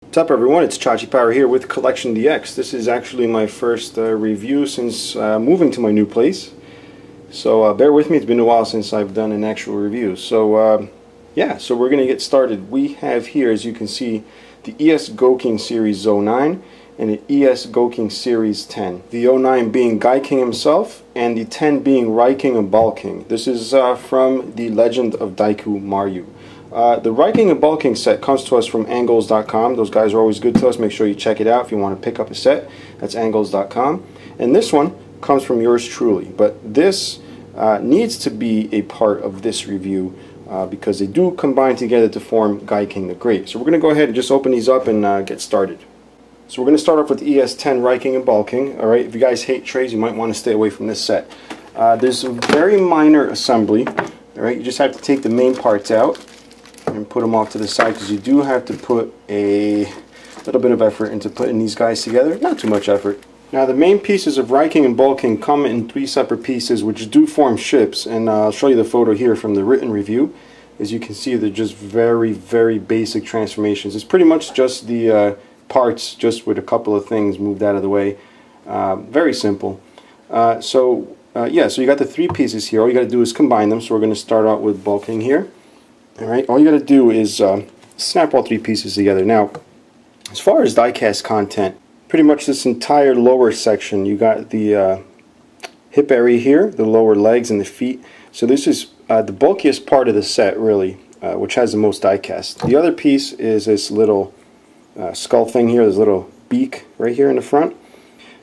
What's up everyone, it's Chachi Power here with CollectionDX. This is actually my first review since moving to my new place. So bear with me, it's been a while since I've done an actual review. So yeah, so we're going to get started. We have here, as you can see, the Gokin Series 09 and the Gokin Series 10. The 09 being Gokin himself and the 10 being Raiking and BALKIng. This is from the Legend of Daiku Maryu. The Raiking and BALKIng set comes to us from angles.com. Those guys are always good to us. Make sure you check it out if you want to pick up a set. That's angles.com. And this one comes from yours truly. But this needs to be a part of this review because they do combine together to form Gokin the Great. So we're going to go ahead and just open these up and get started. So we're going to start off with the ES-10 Raiking and BALKIng. Alright, if you guys hate trays, you might want to stay away from this set. There's a very minor assembly. Alright, you just have to take the main parts out and put them off to the side because you do have to put a little bit of effort into putting these guys together. Not too much effort. Now the main pieces of Raiking and BALKIng come in 3 separate pieces which do form ships, and I'll show you the photo here from the written review. As you can see, they're just very basic transformations. It's pretty much just the parts, just with a couple of things moved out of the way. Very simple. Yeah, so you got the 3 pieces here. All you got to do is combine them. So we're going to start out with BALKIng here. Alright, all you got to do is snap all 3 pieces together. Now, as far as die-cast content, pretty much this entire lower section, you got the hip area here, the lower legs and the feet. So this is the bulkiest part of the set, really, which has the most die-cast. The other piece is this little skull thing here, this little beak right here in the front.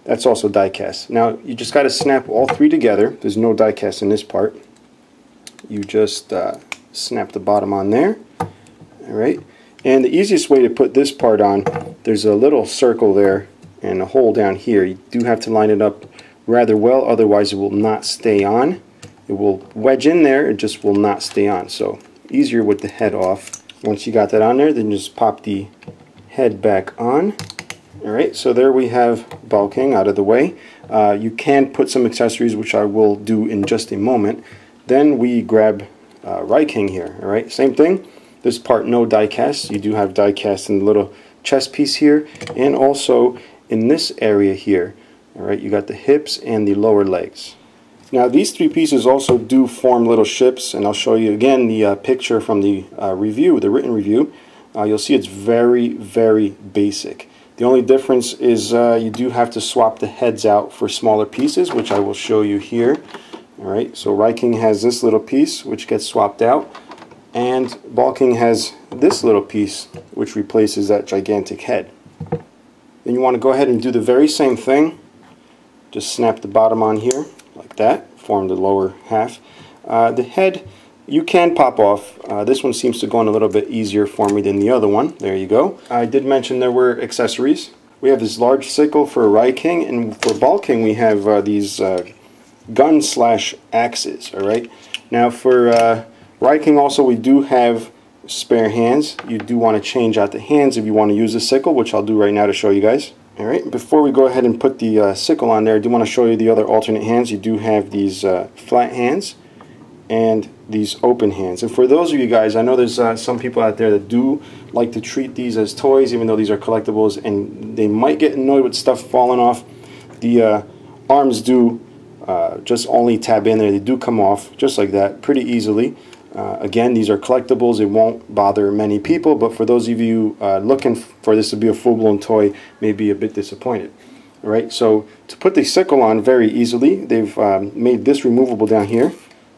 That's also die-cast. Now, you just got to snap all 3 together. There's no die-cast in this part. You just snap the bottom on there. Alright, and the easiest way to put this part on, there's a little circle there and a hole down here. You do have to line it up rather well, otherwise it will not stay on. It will wedge in there, it just will not stay on. So easier with the head off. Once you got that on there, then just pop the head back on. Alright, so there we have BALKIng out of the way. You can put some accessories, which I will do in just a moment. Then we grab Raiking here. Alright, same thing. This part, no die cast. You do have die cast in the little chest piece here, and also in this area here. Alright, you got the hips and the lower legs. Now these 3 pieces also do form little ships, and I'll show you again the picture from the review, the written review. You'll see it's very basic. The only difference is you do have to swap the heads out for smaller pieces, which I will show you here. Alright, so Raiking has this little piece which gets swapped out, and BALKIng has this little piece which replaces that gigantic head. Then you want to go ahead and do the very same thing. Just snap the bottom on here like that, form the lower half. The head you can pop off. This one seems to go on a little bit easier for me than the other one. There you go. I did mention there were accessories. We have this large sickle for Raiking, and for BALKIng we have these gun/axes. Alright, now for Raiking also we do have spare hands. You do want to change out the hands if you want to use a sickle, which I'll do right now to show you guys. Alright, before we go ahead and put the sickle on there, I do want to show you the other alternate hands. You do have these flat hands and these open hands. And for those of you guys, I know there's some people out there that do like to treat these as toys, even though these are collectibles, and they might get annoyed with stuff falling off. The arms do just only tab in there. They do come off just like that pretty easily. Again, these are collectibles. It won't bother many people, but for those of you looking for this to be a full-blown toy, may be a bit disappointed. Alright, so to put the sickle on very easily, they've made this removable down here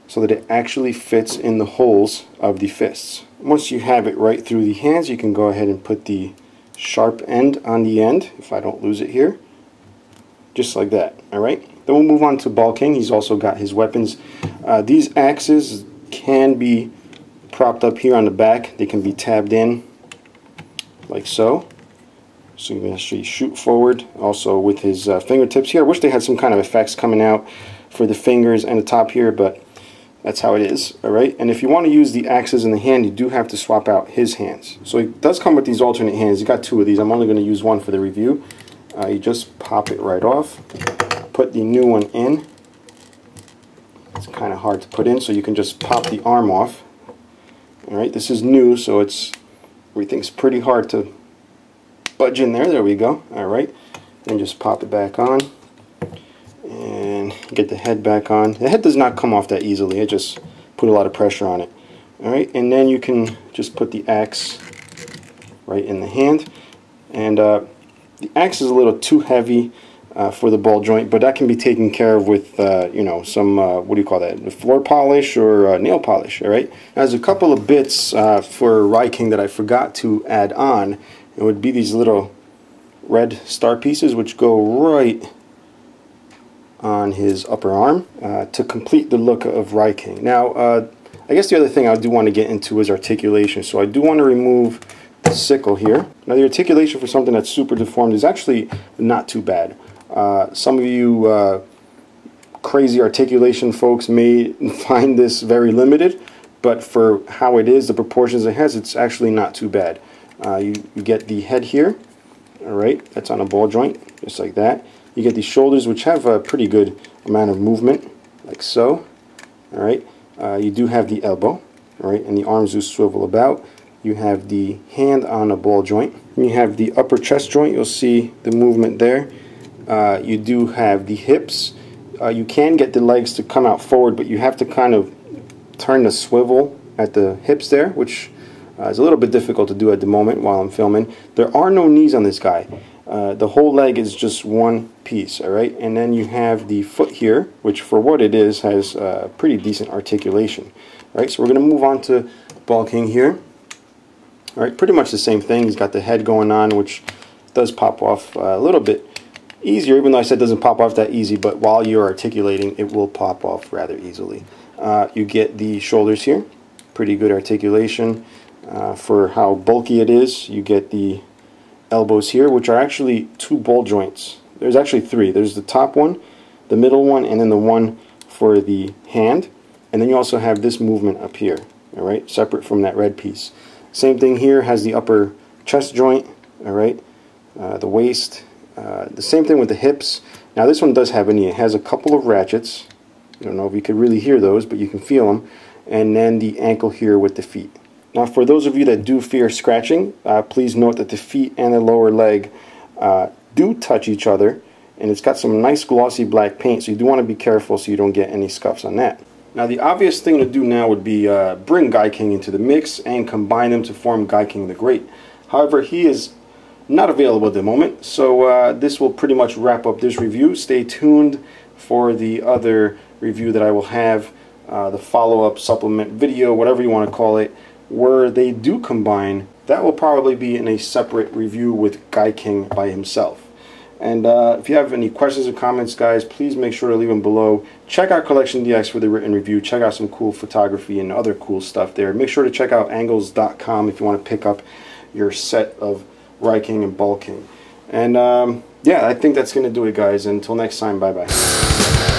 so that it actually fits in the holes of the fists. Once you have it right through the hands, you can go ahead and put the sharp end on the end, if I don't lose it here, just like that. Alright, then we'll move on to BALKIng. He's also got his weapons. These axes can be propped up here on the back. They can be tabbed in like so. So you can actually shoot forward. Also with his fingertips here. I wish they had some kind of effects coming out for the fingers and the top here, but that's how it is. Alright, and if you want to use the axes in the hand, you do have to swap out his hands. So it does come with these alternate hands. You got 2 of these. I'm only going to use one for the review. You just pop it right off, put the new one in. It's kind of hard to put in, so you can just pop the arm off, Alright, this is new, so everything's pretty hard to budge in there. There we go. Alright, and just pop it back on and get the head back on. The head does not come off that easily. I just put a lot of pressure on it. Alright, and then you can just put the axe right in the hand. And the axe is a little too heavy for the ball joint, but that can be taken care of with you know, some what do you call that, floor polish or nail polish. Alright, there's a couple of bits for Raiking that I forgot to add on. It would be these little red star pieces which go right on his upper arm to complete the look of Raiking. Now I guess the other thing I do want to get into is articulation. So I do want to remove the sickle here. Now the articulation for something that's super deformed is actually not too bad. Some of you crazy articulation folks may find this very limited, but for how it is, the proportions it has, it's actually not too bad. You get the head here, alright, that's on a ball joint, just like that. You get these shoulders, which have a pretty good amount of movement, like so, alright. You do have the elbow, alright, and the arms do swivel about. You have the hand on a ball joint. You have the upper chest joint, you'll see the movement there. You do have the hips. You can get the legs to come out forward, but you have to kind of turn the swivel at the hips there, which is a little bit difficult to do at the moment while I'm filming. There are no knees on this guy. The whole leg is just one piece, alright? And then you have the foot here, which for what it is has pretty decent articulation. Alright, so we're going to move on to BALKIng here. Alright, pretty much the same thing. He's got the head going on, which does pop off a little bit easier, even though I said it doesn't pop off that easy, but while you're articulating, it will pop off rather easily. You get the shoulders here, pretty good articulation for how bulky it is. You get the elbows here, which are actually two ball joints. There's actually three. There's the top one, the middle one, and then the one for the hand. And then you also have this movement up here, alright, separate from that red piece. Same thing here, has the upper chest joint, alright, the waist, the same thing with the hips. Now this one does have a knee. It has a couple of ratchets. I don't know if you could really hear those, but you can feel them. And then the ankle here with the feet. Now for those of you that do fear scratching, please note that the feet and the lower leg do touch each other, and it's got some nice glossy black paint, so you do want to be careful so you don't get any scuffs on that. Now the obvious thing to do now would be bring Gokin into the mix and combine them to form Gokin the Great. However, he is not available at the moment, so this will pretty much wrap up this review. Stay tuned for the other review that I will have, the follow-up supplement video, whatever you want to call it, where they do combine. That will probably be in a separate review with Gokin by himself. And if you have any questions or comments, guys, please make sure to leave them below. Check out CollectionDX for the written review. Check out some cool photography and other cool stuff there. Make sure to check out angles.com if you want to pick up your set of Raiking and BALKIng. And yeah, I think that's going to do it, guys. Until next time, bye-bye.